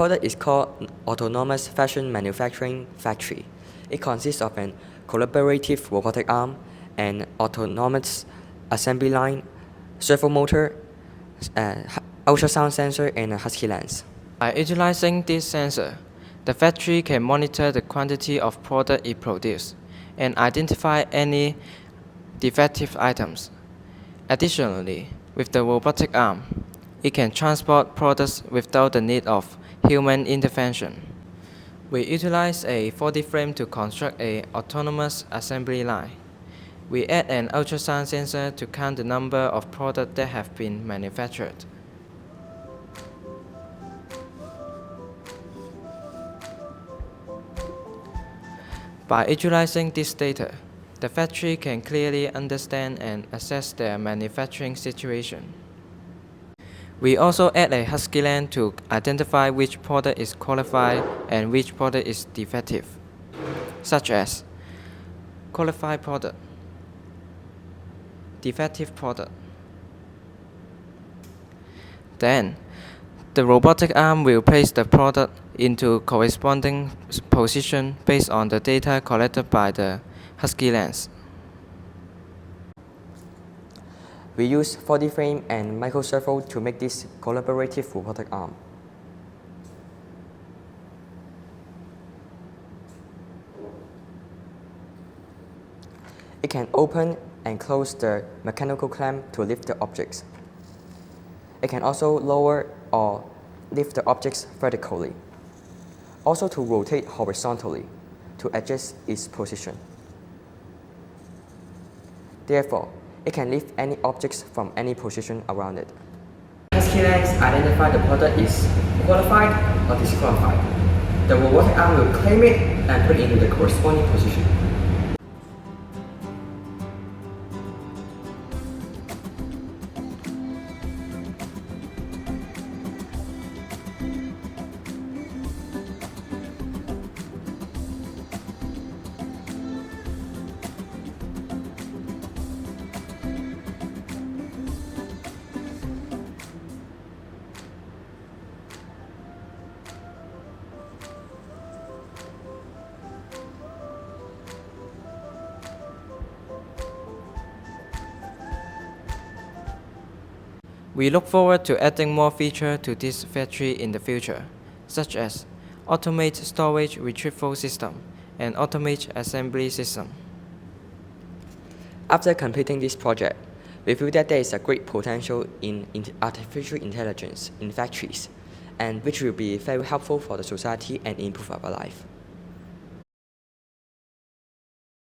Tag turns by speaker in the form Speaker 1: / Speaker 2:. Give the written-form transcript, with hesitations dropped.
Speaker 1: product is called Autonomous Fashion Manufacturing Factory. It consists of an collaborative robotic arm, an autonomous assembly line, servo motor, ultrasound sensor, and a husky lens.
Speaker 2: By utilizing this sensor, the factory can monitor the quantity of product it produces and identify any defective items. Additionally, with the robotic arm, it can transport products without the need of human intervention. We utilize a Po디프레임 to construct an autonomous assembly line. We add an ultrasound sensor to count the number of products that have been manufactured. By utilizing this data, the factory can clearly understand and assess their manufacturing situation. We also add a husky lens to identify which product is qualified and which product is defective, such as qualified product, defective product. Then, the robotic arm will place the product into corresponding position based on the data collected by the husky lens.
Speaker 1: We use Po디프레임 and microservo to make this collaborative robotic arm. It can open and close the mechanical clamp to lift the objects. It can also lower or lift the objects vertically, also to rotate horizontally to adjust its position. Therefore, it can lift any objects from any position around it. Husky lens identify the product is qualified or disqualified. The robotic arm will claim it and put it into the corresponding position.
Speaker 2: We look forward to adding more features to this factory in the future, such as automated storage retrieval system and automated assembly system.
Speaker 1: After completing this project, we feel that there is a great potential in artificial intelligence in factories, and which will be very helpful for the society and improve our life.